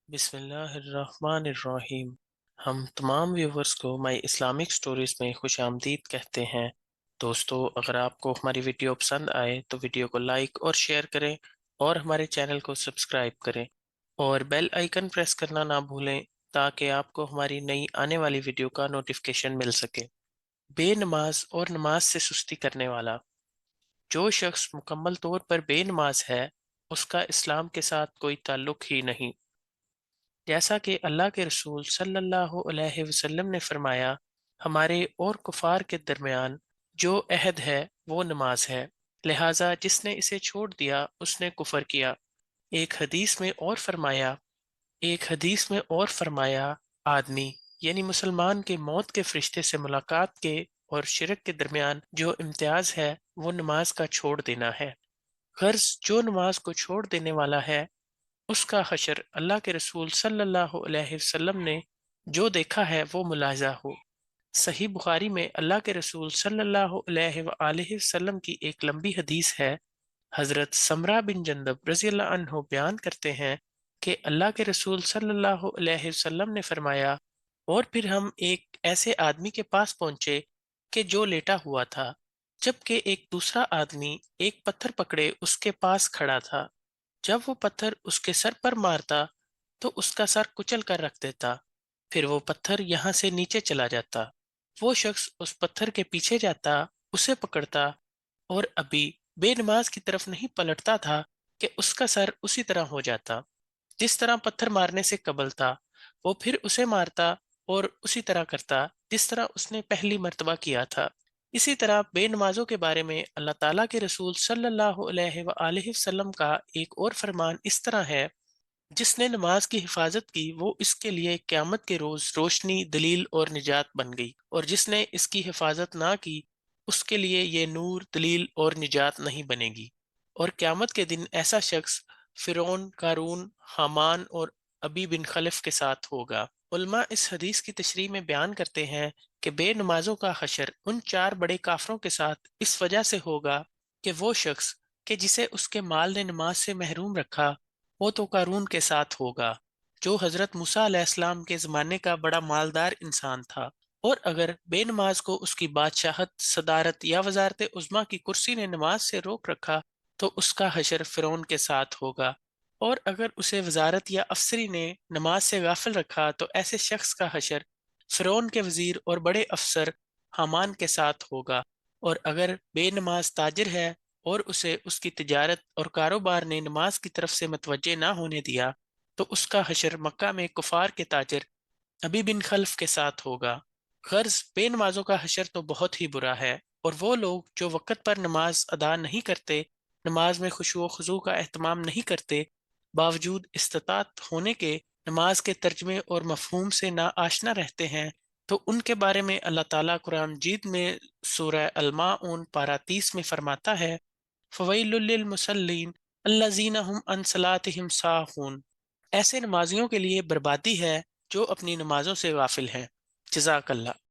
بسم اللہ الرحمن الرحیم۔ ہم تمام ویورز کو مائی اسلامک سٹوریز میں خوش آمدید کہتے ہیں۔ دوستو، اگر آپ کو ہماری ویڈیو پسند آئے تو ویڈیو کو لائک اور شیئر کریں اور ہمارے چینل کو سبسکرائب کریں اور بیل آئیکن پریس کرنا نہ بھولیں تاکہ آپ کو ہماری نئی آنے والی ویڈیو کا نوٹیفیکیشن مل سکے۔ بے نماز اور نماز سے سستی کرنے والا۔ جو شخص مکمل طور پر بے نماز ہے اس کا اسلام کے ساتھ کوئی تعلق ہی نہیں۔ جیسا کہ اللہ کے رسول صلی اللہ علیہ وسلم نے فرمایا، ہمارے اور کفار کے درمیان جو عہد ہے وہ نماز ہے، لہٰذا جس نے اسے چھوڑ دیا اس نے کفر کیا۔ ایک حدیث میں اور فرمایا آدمی یعنی مسلمان کے موت کے فرشتے سے ملاقات کے اور شرک کے درمیان جو امتیاز ہے وہ نماز کا چھوڑ دینا ہے۔ غرض جو نماز کو چھوڑ دینے والا ہے اس کا حشر اللہ کے رسول صلی اللہ علیہ وسلم نے جو دیکھا ہے وہ ملاحظہ ہو۔ صحیح بخاری میں اللہ کے رسول صلی اللہ علیہ وآلہ وسلم کی ایک لمبی حدیث ہے۔ حضرت سمرہ بن جندب رضی اللہ عنہ بیان کرتے ہیں کہ اللہ کے رسول صلی اللہ علیہ وسلم نے فرمایا، اور پھر ہم ایک ایسے آدمی کے پاس پہنچے کہ جو لیٹا ہوا تھا، جبکہ ایک دوسرا آدمی ایک پتھر پکڑے اس کے پاس کھڑا تھا۔ جب وہ پتھر اس کے سر پر مارتا تو اس کا سر کچل کر رکھ دیتا، پھر وہ پتھر یہاں سے نیچے چلا جاتا۔ وہ شخص اس پتھر کے پیچھے جاتا، اسے پکڑتا، اور ابھی بے نماز کی طرف نہیں پلٹتا تھا کہ اس کا سر اسی طرح ہو جاتا جس طرح پتھر مارنے سے قبل تھا۔ وہ پھر اسے مارتا اور اسی طرح کرتا جس طرح اس نے پہلی مرتبہ کیا تھا۔ اسی طرح بے نمازوں کے بارے میں اللہ تعالیٰ کے رسول صلی اللہ علیہ وآلہ وسلم کا ایک اور فرمان اس طرح ہے، جس نے نماز کی حفاظت کی وہ اس کے لیے قیامت کے روز روشنی، دلیل اور نجات بن گئی، اور جس نے اس کی حفاظت نہ کی اس کے لیے یہ نور، دلیل اور نجات نہیں بنے گی۔ اور قیامت کے دن ایسا شخص فرعون، قارون، حامان اور ابی بن خلف کے ساتھ ہوگا۔ علماء اس حدیث کی تشریح میں بیان کرتے ہیں کہ بے نمازوں کا حشر ان چار بڑے کافروں کے ساتھ اس وجہ سے ہوگا کہ وہ شخص کہ جسے اس کے مال نے نماز سے محروم رکھا وہ تو قارون کے ساتھ ہوگا، جو حضرت موسیٰ علیہ السلام کے زمانے کا بڑا مالدار انسان تھا، اور اگر بے نماز کو اس کی بادشاہت، صدارت یا وزارت عظمیٰ کی کرسی نے نماز سے روک رکھا تو اس کا حشر فرعون کے ساتھ ہوگا، اور اگر اسے وزارت یا افسری نے نماز سے غافل رکھا تو ایسے شخص کا حشر فرعون کے وزیر اور بڑے افسر حامان کے ساتھ ہوگا، اور اگر بے نماز تاجر ہے اور اسے اس کی تجارت اور کاروبار نے نماز کی طرف سے متوجہ نہ ہونے دیا تو اس کا حشر مکہ میں کفار کے تاجر ابی بن خلف کے ساتھ ہوگا۔ غرض بے نمازوں کا حشر تو بہت ہی برا ہے، اور وہ لوگ جو وقت پر نماز ادا نہیں کرتے، نماز میں خشوع و خضوع کا اہتمام نہیں کرتے، باوجود استطاعت ہونے کے نماز کے ترجمے اور مفہوم سے نا آشنا رہتے ہیں، تو ان کے بارے میں اللہ تعالیٰ قرآن مجید میں سورہ الماعون پارہ 30 میں فرماتا ہے، فَوَيْلٌ لِّلْمُصَلِّينَ الَّذِينَ هُمْ عَنْ صَلَاتِهِمْ سَاهُونَ۔ ایسے نمازیوں کے لیے بربادی ہے جو اپنی نمازوں سے غافل ہیں۔ جزاک اللہ۔